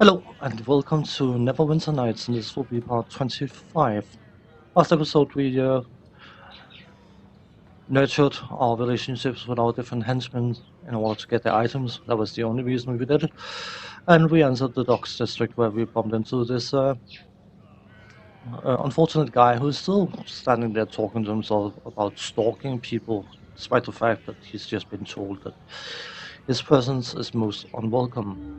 Hello, and welcome to Neverwinter Nights, and this will be part 25. Last episode, we nurtured our relationships with our different henchmen in order to get the items. That was the only reason we did it. And we entered the docks district where we bumped into this unfortunate guy who's still standing there talking to himself about stalking people, despite the fact that he's just been told that his presence is most unwelcome.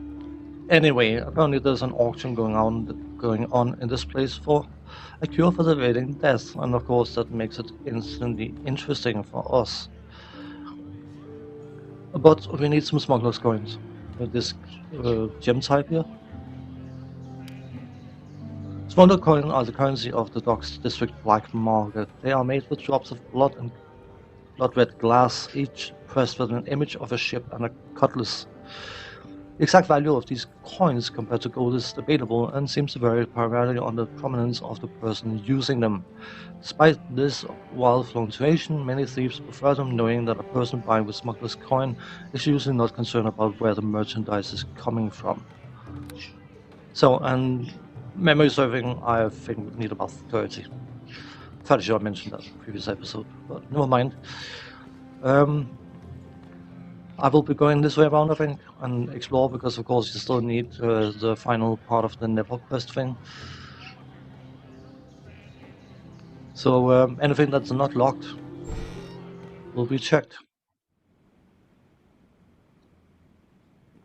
Anyway, apparently there's an auction going on in this place for a cure for the evading death, and of course that makes it instantly interesting for us. But we need some smuggler's coins. This gem type here. Smuggler coins are the currency of the Docks District Black Market. They are made with drops of blood and blood-red glass, each pressed with an image of a ship and a cutlass. The exact value of these coins compared to gold is debatable and seems to vary primarily on the prominence of the person using them. Despite this wild fluctuation, many thieves prefer them, knowing that a person buying with smuggler's coin is usually not concerned about where the merchandise is coming from. So, and memory serving, I think we need about 30. Fairly sure I mentioned that in the previous episode, but never mind. I will be going this way around, I think, and explore, because of course you still need the final part of the Never quest thing. So anything that's not locked will be checked.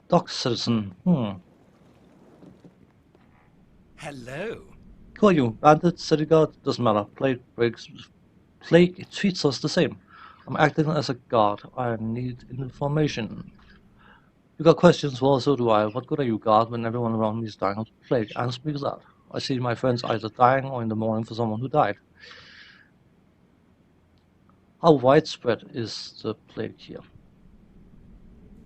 Dock citizen. Hello. Who are you? Bandit, city guard? Doesn't matter. Plague treats us the same. I'm acting as a guard. I need information. You got questions? Well, so do I. What good are you, guard, when everyone around me is dying of the plague? Answer me that. I see my friends either dying or in the mourning for someone who died. How widespread is the plague here?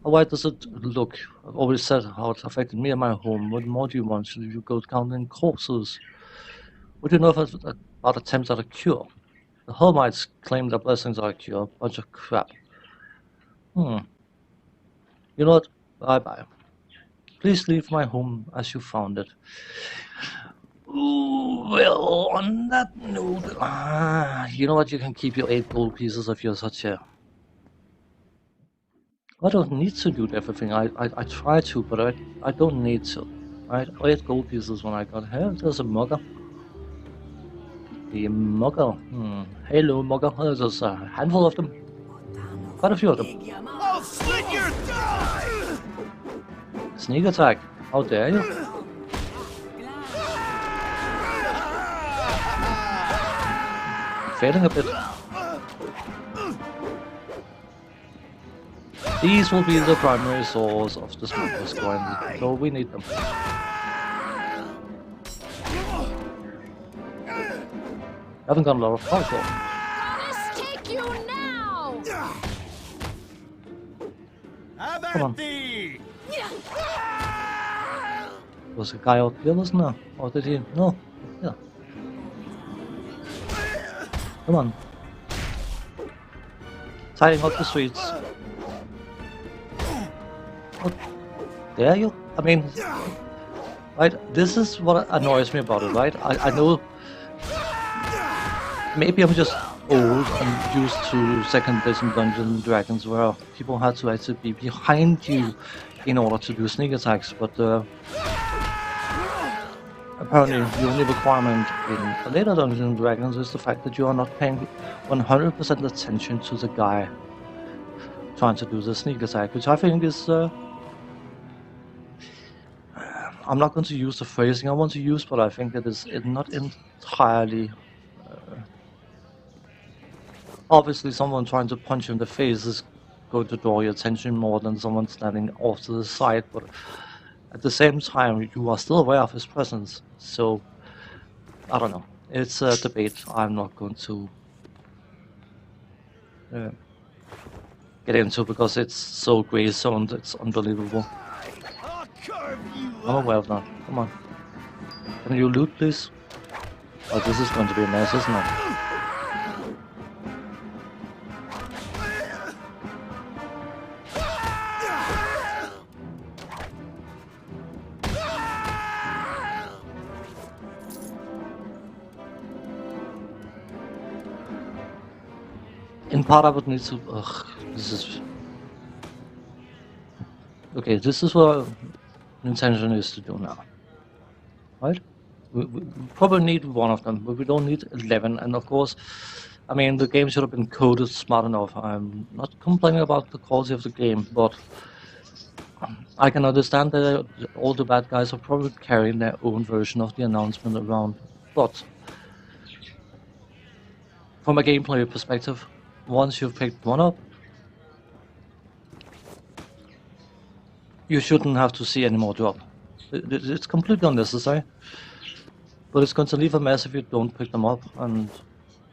How wide does it look? I've always said how it affected me and my home. What more do you want? Should you go counting corpses? What do you know about attempts at a cure? The Helmites claim their blessings are a cure. Bunch of crap. You know what? Bye-bye. Please leave my home as you found it. Ooh, well, on that note, you know what? You can keep your 8 gold pieces if you're such a... I don't need to do everything. I try to, but I don't need to. Right? 8 gold pieces when I got here. There's a mugger. The mugger. Hello, mugger. There's a handful of them. Quite a few of them. I'll slit your throat! Sneak attack. How dare you? Failing a bit. These will be the primary source of the smuggler's coin, so we need them. Haven't got a lot of power. Let's take you now! How about Come on. thee? Was a guy out here, wasn't there? Or did he? No. Yeah. Come on. Tying up the streets. What dare you? I mean, right? This is what annoys me about it, right? I know maybe I'm just old and used to second edition Dungeons and Dragons where people had to actually be behind you in order to do sneak attacks, but apparently the only requirement in the later Dungeons and Dragons is the fact that you are not paying 100% attention to the guy trying to do the sneak attack, which I think is I'm not going to use the phrasing I want to use, but I think it is not entirely obviously someone trying to punch you in the face is going to draw your attention more than someone standing off to the side, but at the same time you are still aware of his presence, so I don't know. It's a debate I'm not going to get into because it's so gray zoned, it's unbelievable. I'll carve you I'm aware of that. Come on. Can you loot, please? Oh, this is going to be a mess, isn't it? In part, I would need to. Ugh, this is. Okay, this is what the intention is to do now. Right? We probably need one of them, but we don't need 11. And of course, I mean, the game should have been coded smart enough. I'm not complaining about the quality of the game, but I can understand that all the bad guys are probably carrying their own version of the announcement around. But from a gameplay perspective, once you've picked one up, you shouldn't have to see any more drop. It's completely unnecessary, but it's going to leave a mess if you don't pick them up. And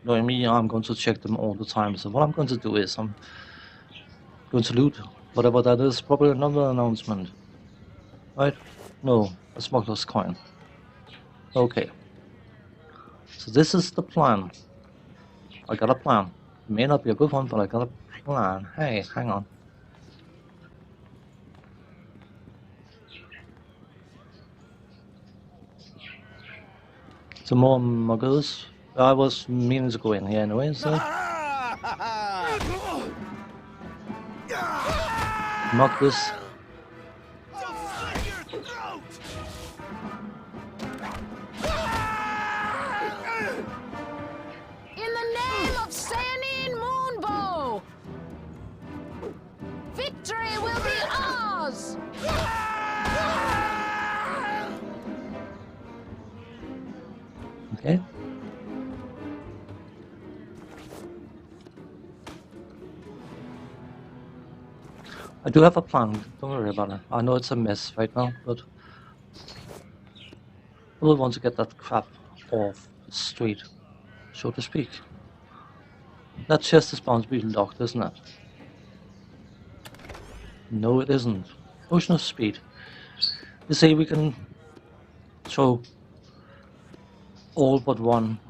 knowing me, I'm going to check them all the time. So what I'm going to do is I'm going to loot whatever that is. Probably another announcement, right? No, a smuggler's coin. Okay. So this is the plan. I got a plan. It may not be a good one, but I got a plan. Hey, hang on. Some more muggers. I was meaning to go in here anyway, so. Mug this. In the name of Cyanine Moonbow, victory will be ours! Okay. I do have a plan, don't worry about it. I know it's a mess right now, but I will want to get that crap off the street, so to speak. That chest is bound to be locked, isn't it? No, it isn't. Ocean of speed. You see, we can throw all but one.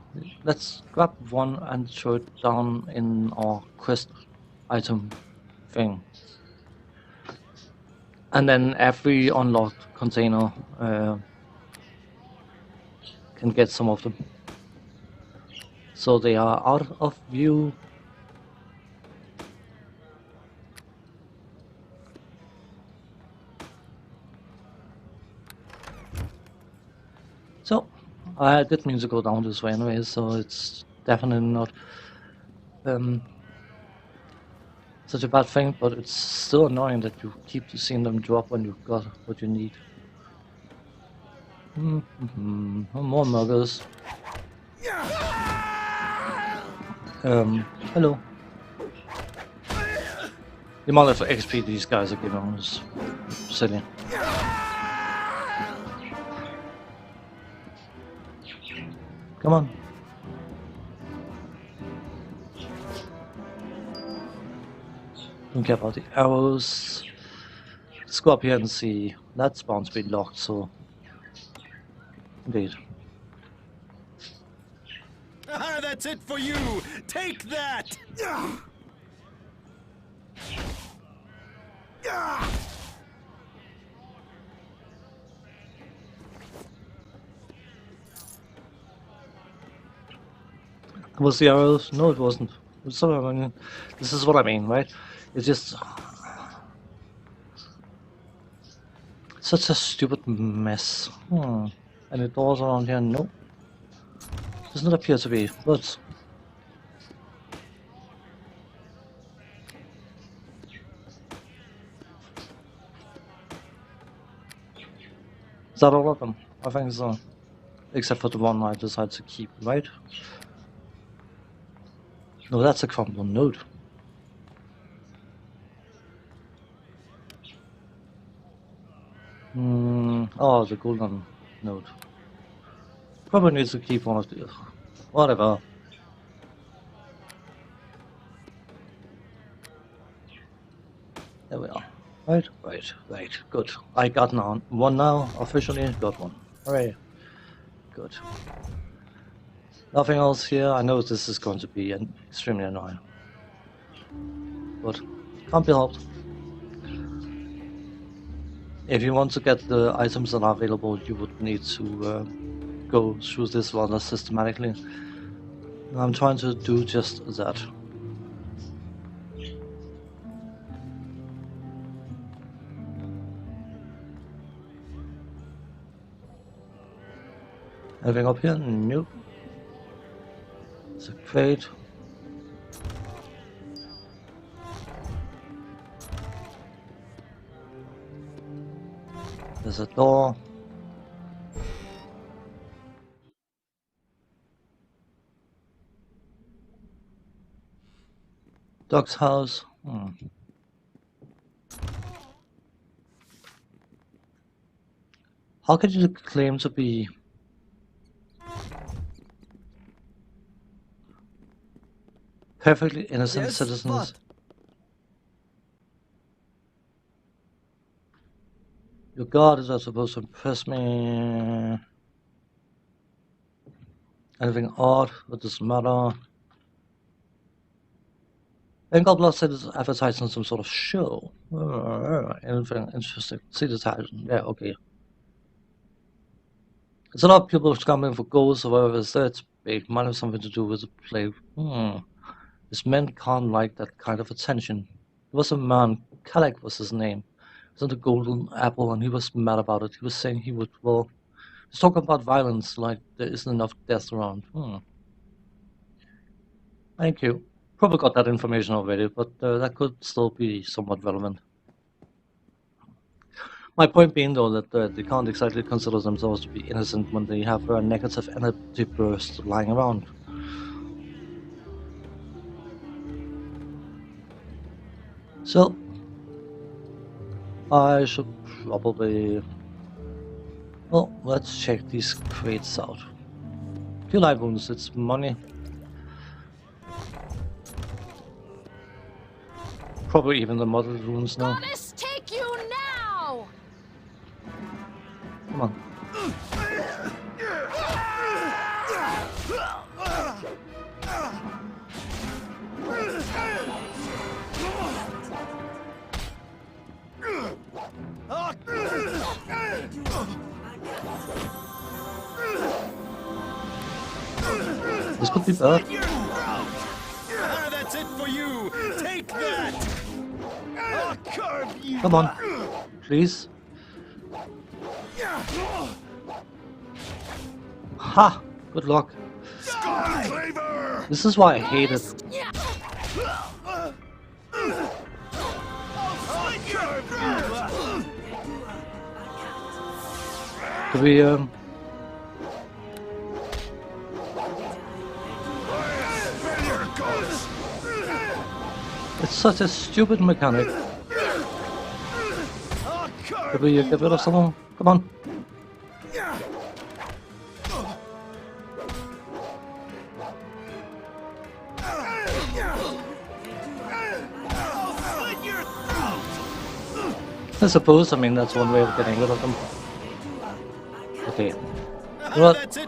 Let's grab one and throw it down in our quest item thing. And then every unlocked container can get some of them. So they are out of view. So, I did mean to go down this way anyway, so it's definitely not such a bad thing, but it's still annoying that you keep seeing them drop when you've got what you need. More muggers. Hello. The amount of XP these guys are giving is silly. Come on. Don't care about the arrows. Let's go up here and see. That's bound to be locked, so. Indeed. Ah, that's it for you! Take that! Was the arrows? No, it wasn't. So, I mean, this is what I mean, right? It's just such a stupid mess. Any doors around here? No. Does not appear to be, but is that all of them? I think so. Except for the one I decided to keep, right? No, that's a crumble node. Oh, the golden node. Probably needs to keep one of the... Whatever. There we are. Right. Good. I got one now. Officially got one. Hooray. Good. Nothing else here. I know this is going to be extremely annoying. But can't be helped. If you want to get the items that are available, you would need to go through this rather systematically. I'm trying to do just that. Anything up here? Nope. It's a crate. There's a door. Dog's house. How could you claim to be perfectly innocent citizens? Your guards are supposed to impress me. Anything odd? What does matter? And God Blood said it's advertising some sort of show. Anything interesting? See the title. Yeah, okay. It's a lot of people scrambling for goals or whatever it's there. It's big. Might have something to do with the play. This man can't like that kind of attention. There was a man, Kalek was his name. He was on the Golden Apple and he was mad about it. He was saying he would, well, he's talking about violence like there isn't enough death around. Thank you. Probably got that information already, but that could still be somewhat relevant. My point being, though, that they can't exactly consider themselves to be innocent when they have a negative energy burst lying around. So, I should probably... Well, let's check these crates out. Few live wounds, it's money. Probably even the model wounds now. Goddess, take you now! Come on. This could be bad. That's it for you. Take that. I'll carve you. Come on, please. Ha! Good luck. This is why I hate it. Could we It's such a stupid mechanic. Could we get rid of someone? Come on. I suppose, I mean, that's one way of getting rid of them. Okay. You know what?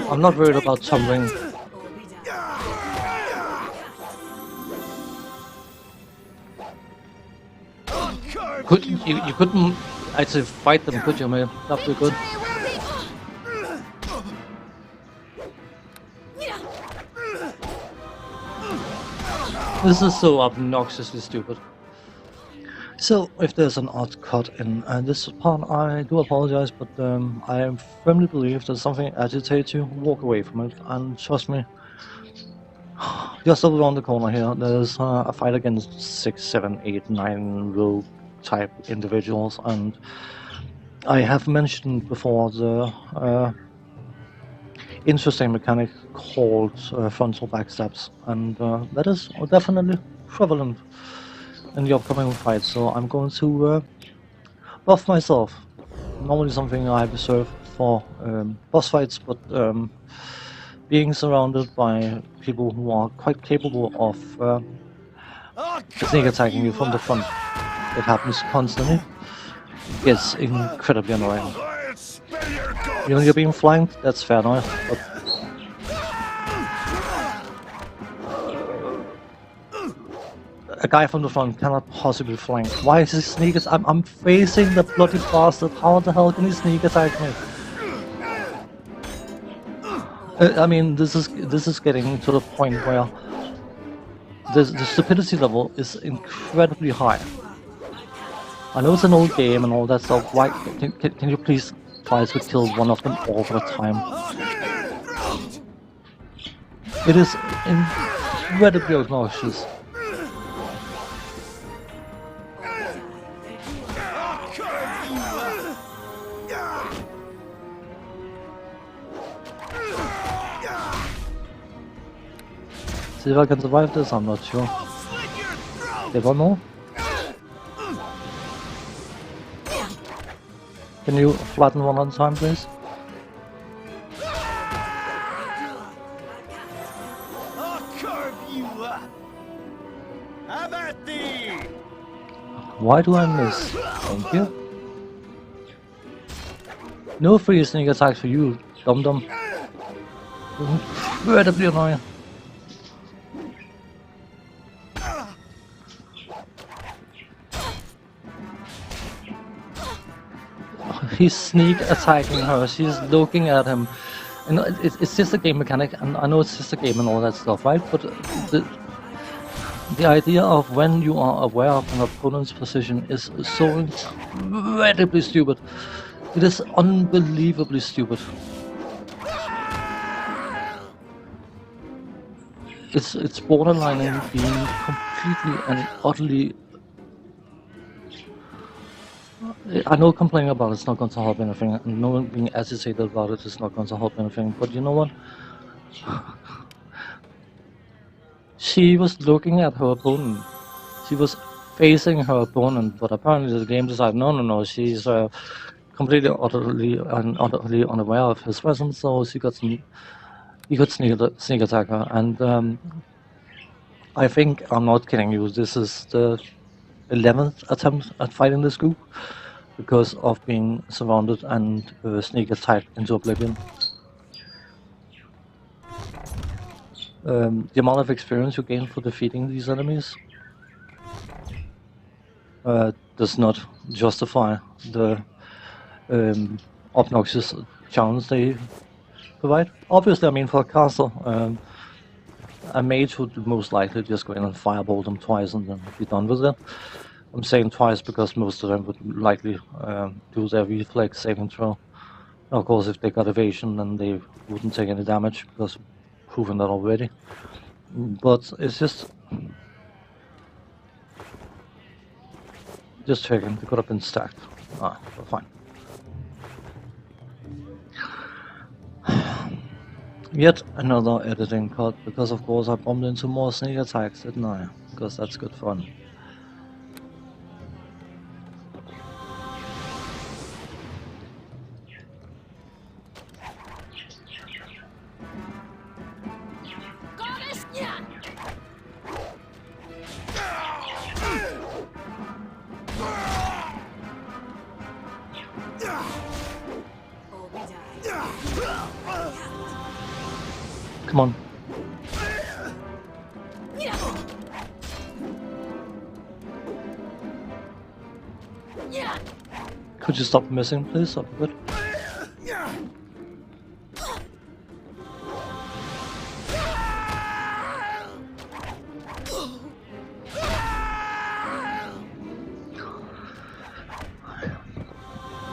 I'm not worried about tumbling. You couldn't actually fight them, could you, man? That'd be good. This is so obnoxiously stupid. So, if there's an odd cut in this part, I do apologize, but I firmly believe that something agitates you, walk away from it, and trust me, just over around the corner here, there's a fight against 6, 7, 8, 9 rogue type individuals, and I have mentioned before the interesting mechanic called frontal backstabs, and that is definitely prevalent in the upcoming fight, so I'm going to buff myself. Normally something I reserve for boss fights, but being surrounded by people who are quite capable of sneak attacking you from the front, it happens constantly. It's incredibly annoying. Even you're being flanked, that's fair enough, but a guy from the front cannot possibly flank. Why is he sneak attack? I'm facing the bloody bastard. How the hell can he sneak attack me? I mean, this is getting to the point where the stupidity level is incredibly high. I know it's an old game and all that stuff. Why can you please try to kill one of them all the time? It is incredibly obnoxious. See if I can survive this, I'm not sure. I'll slit your throat! Okay, one more. Can you flatten one at a time, please? I'll carve you up! Have at thee! Why do I miss? Thank you. No free sneak attacks for you, dum-dum. Incredibly annoying. He's sneak attacking her, she's looking at him. And it's just a game mechanic, and I know it's just a game and all that stuff, right? But the idea of when you are aware of an opponent's position is so incredibly stupid. It is unbelievably stupid. It's borderline in being completely and utterly. I know complaining about it's not going to help anything, and no being agitated about it is not going to help anything, but you know what? She was looking at her opponent. She was facing her opponent, but apparently the game decided, no, she's completely, utterly unaware of his presence, so he could sneak attack her, and I think, I'm not kidding you, this is the 11th attempt at fighting this group, because of being surrounded and sneak attacked into oblivion. The amount of experience you gain for defeating these enemies does not justify the obnoxious challenge they provide. Obviously, I mean, for a caster, a mage would most likely just go in and fireball them twice and then be done with it. I'm saying twice because most of them would likely do their reflex saving throw. Of course, if they got evasion, then they wouldn't take any damage because I've proven that already. But it's just checking. They could have been stacked. Ah, but fine. Yet another editing cut because, of course, I bumped into more sneak attacks, didn't I? Because that's good fun. Come on. Could you stop missing, please? That'd be good.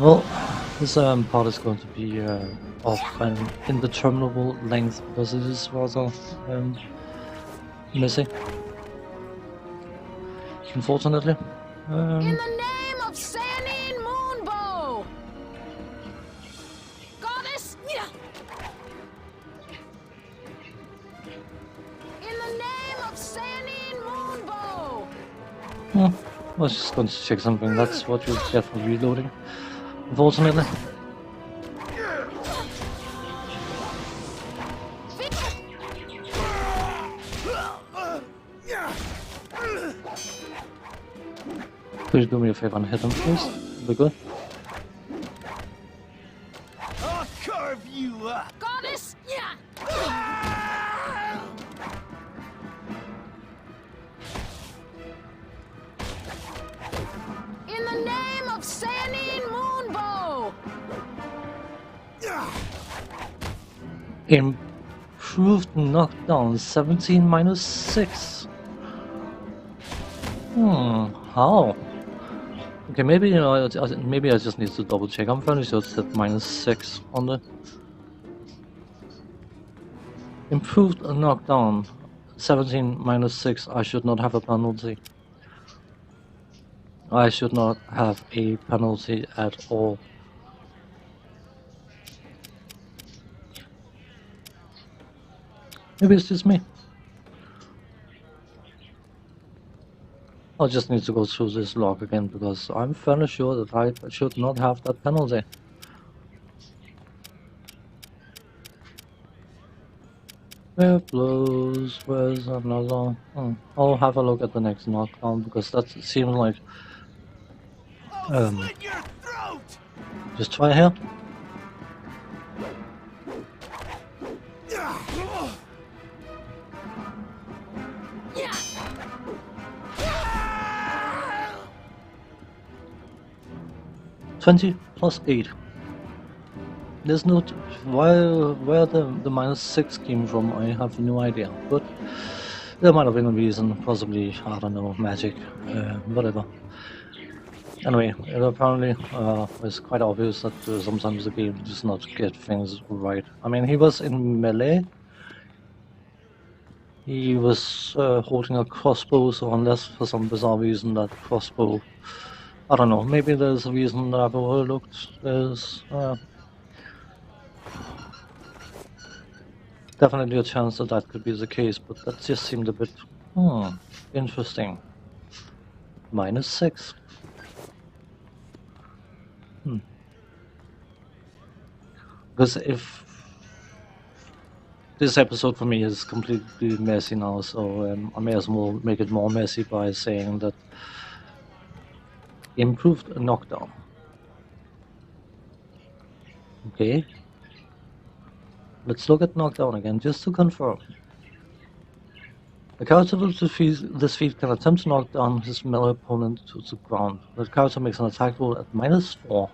Well, this part is going to be of an indeterminable length because it is rather messy, unfortunately. In the name of Sanine Moonbow! Goddess! In the name of Sanine Moonbow! I was just going to check something. That's what you get for reloading, unfortunately. Could you do me a favor and hit him, please? That'd be good. I'll carve you up! Goddess! In the name of Sanine Moonbow! Improved knockdown 17 minus 6. How? Okay, maybe, you know, maybe I just need to double check. I'm fairly sure it's at minus 6 on the. Improved knockdown. 17 minus 6. I should not have a penalty. I should not have a penalty at all. Maybe it's just me. I just need to go through this log again because I'm fairly sure that I should not have that penalty. Where blows? Where's another? I'll have a look at the next knockdown because that seems like. I'll slit your throat! Just try here. Yeah. 20 plus 8. There's no where the minus 6 came from. I have no idea, but there might have been a reason. Possibly, I don't know, magic, whatever. Anyway, it apparently was quite obvious that sometimes the game does not get things right. I mean, he was in melee. He was holding a crossbow, so unless for some bizarre reason that crossbow, I don't know, maybe there's a reason that I've overlooked. There's definitely a chance that that could be the case, but that just seemed a bit interesting. Minus 6. Because if this episode for me is completely messy now, so I may as well make it more messy by saying that improved knockdown. Okay. Let's look at knockdown again, just to confirm. The character with this feat can attempt to knock down his melee opponent to the ground. The character makes an attack roll at minus 4.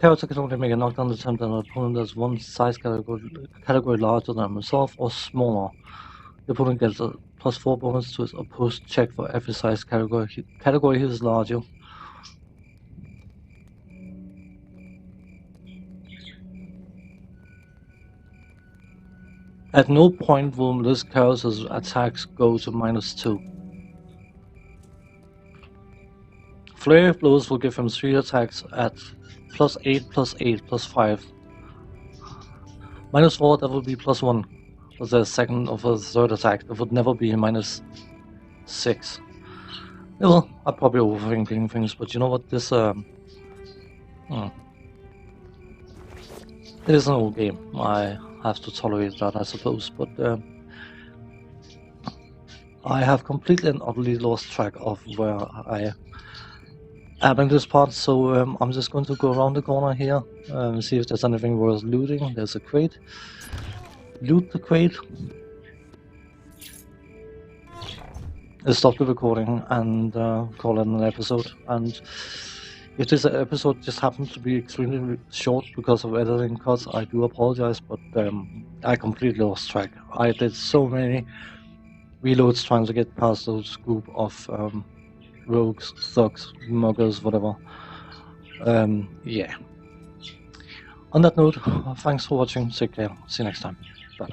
Character can only make a knockdown attempt on an opponent that's one size category larger than himself or smaller. The opponent gets a plus 4 bonus to his opposed check for every size category he is larger. At no point will this character's attacks go to minus 2. Flurry of Blows will give him 3 attacks at plus 8, plus 8, plus 5. Minus 4, that would be plus 1 for the second or for the third attack. That would never be minus 6. Well, I'm probably overthinking things, but you know what? This it is an old game. I have to tolerate that, I suppose, but I have completely and utterly lost track of where I am in this part, so I'm just going to go around the corner here and see if there's anything worth looting. There's a crate. Loot the crate. Stop the recording and call it an episode. And if this episode just happens to be extremely short because of editing cuts, I do apologize, but I completely lost track. I did so many reloads trying to get past those group of rogues, thugs, muggers, whatever. Yeah. On that note, thanks for watching. Take care. See you next time. Bye.